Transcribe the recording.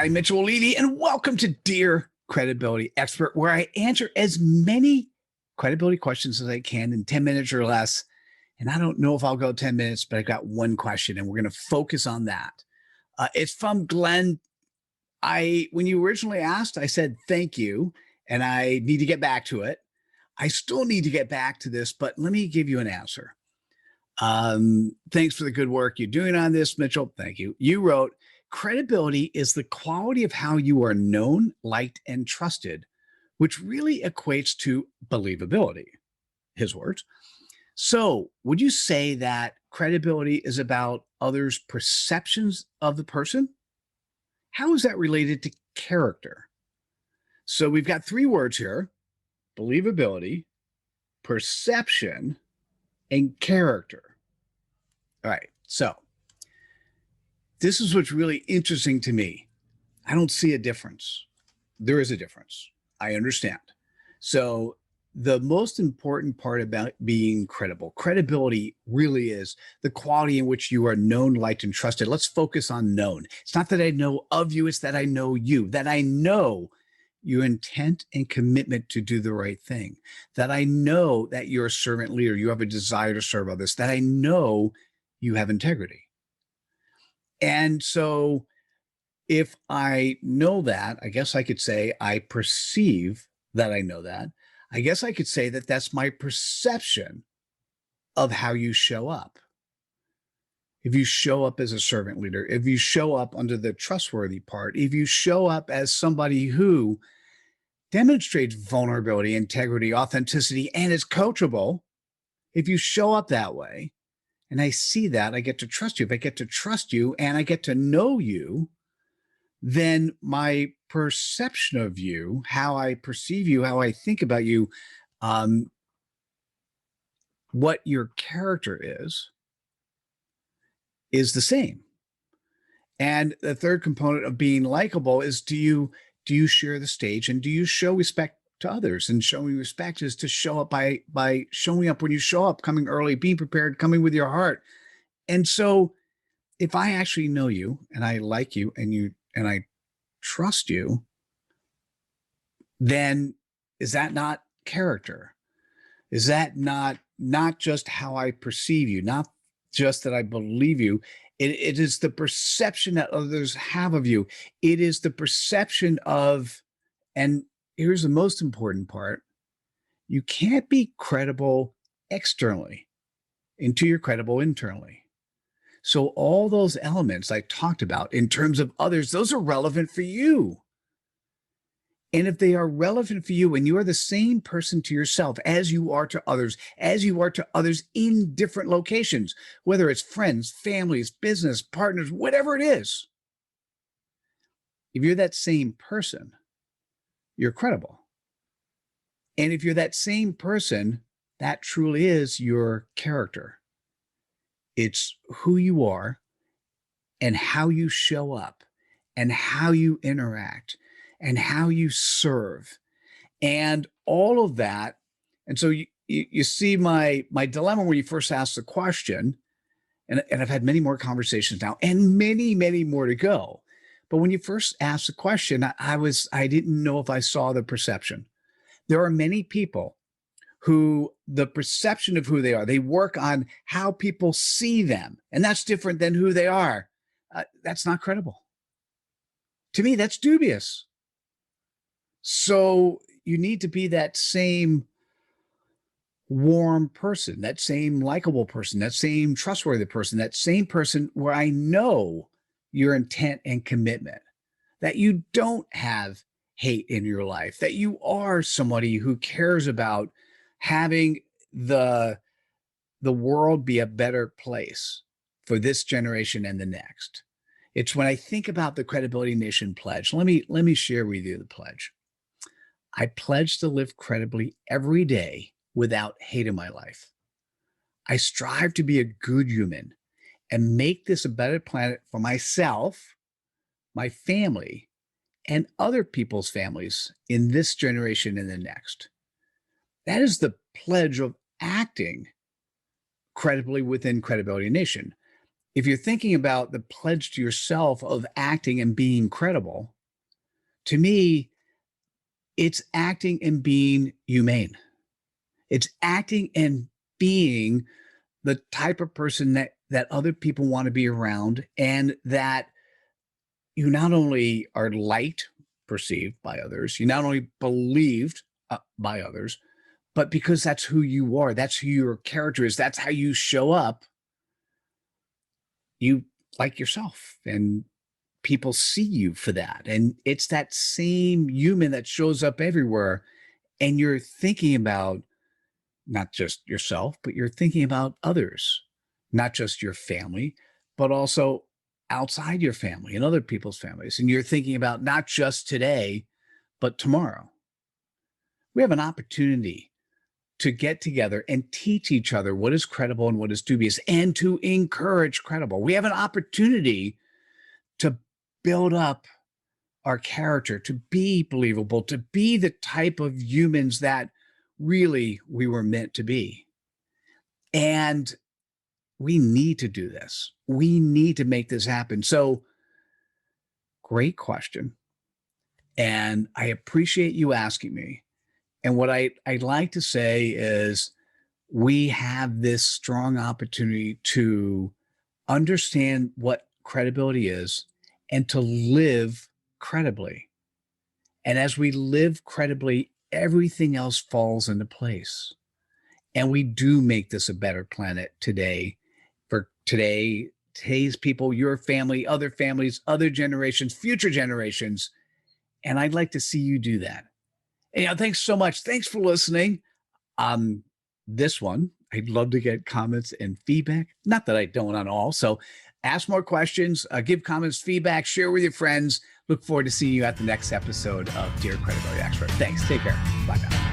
I'm Mitchell Levy, and welcome to Dear Credibility Expert, where I answer as many credibility questions as I can in 10 minutes or less. And I don't know if I'll go 10 minutes, but I've got one question, and we're going to focus on that. It's from Glenn. When you originally asked, I said thank you, and I need to get back to it. I still need to get back to this, but let me give you an answer. Thanks for the good work you're doing on this, Mitchell. Thank you. You wrote, credibility is the quality of how you are known, liked, and trusted, which really equates to believability. His words. So, would you say that credibility is about others' perceptions of the person? How is that related to character? So, we've got three words here: believability, perception, and character. All right. So, this is what's really interesting to me. I don't see a difference. There is a difference. I understand. So, the most important part about being credible, credibility really is the quality in which you are known, liked, and trusted. Let's focus on known. It's not that I know of you, it's that I know you, that I know your intent and commitment to do the right thing, that I know that you're a servant leader, you have a desire to serve others, that I know you have integrity. And so if I know that, I guess I could say I perceive that I know that. I guess I could say that that's my perception of how you show up. If you show up as a servant leader, if you show up under the trustworthy part, if you show up as somebody who demonstrates vulnerability, integrity, authenticity, and is coachable, if you show up that way, and I see that, I get to trust you. If I get to trust you and I get to know you, then my perception of you, how I perceive you, how I think about you, what your character is the same. And the third component of being likable is do you share the stage, and do you show respect to others? And showing respect is to show up by showing up when you show up, coming early, being prepared, coming with your heart. And so if I actually know you and I like you and I trust you, then is that not character? Is that not just how I perceive you, not just that I believe you? It is the perception that others have of you. It is the perception of, and here's the most important part, you can't be credible externally until you're credible internally. So all those elements I talked about in terms of others, those are relevant for you. And if they are relevant for you and you are the same person to yourself as you are to others, as you are to others in different locations, whether it's friends, families, business, partners, whatever it is, if you're that same person, you're credible. And if you're that same person, that truly is your character. It's who you are and how you show up and how you interact and how you serve and all of that. And so you see my dilemma when you first asked the question, and I've had many more conversations now and many, many more to go. But when you first asked the question, I didn't know if I saw the perception. There are many people who the perception of who they are, they work on how people see them, and that's different than who they are. That's not credible. To me, that's dubious. So you need to be that same warm person, that same likable person, that same trustworthy person, that same person where I know your intent and commitment, that you don't have hate in your life, that you are somebody who cares about having the world be a better place for this generation and the next. It's when I think about the Credibility Nation pledge. Let me share with you the pledge. I pledge to live credibly every day without hate in my life. I strive to be a good human and make this a better planet for myself, my family, and other people's families in this generation and the next. That is the pledge of acting credibly within Credibility Nation. if you're thinking about the pledge to yourself of acting and being credible, to me, it's acting and being humane. It's acting and being the type of person that other people want to be around, and that you not only are liked, perceived by others, you not only believed by others, but because that's who you are, that's who your character is, that's how you show up, you like yourself, and people see you for that. And it's that same human that shows up everywhere. And you're thinking about not just yourself, but you're thinking about others, not just your family, but also outside your family and other people's families. And you're thinking about not just today, but tomorrow. We have an opportunity to get together and teach each other what is credible and what is dubious, and to encourage credible. We have an opportunity to build up our character, to be believable, to be the type of humans that really we were meant to be. And we need to do this. We need to make this happen. So, great question. And I appreciate you asking me. And what I'd like to say is, we have this strong opportunity to understand what credibility is and to live credibly. And as we live credibly, everything else falls into place. And we do make this a better planet today, for today's people, your family, other families, other generations, future generations. And I'd like to see you do that. And, thanks so much. Thanks for listening. This one, I'd love to get comments and feedback. Not that I don't on all. So ask more questions, give comments, feedback, share with your friends. Look forward to seeing you at the next episode of Dear Credibility Expert. Thanks. Take care. Bye now.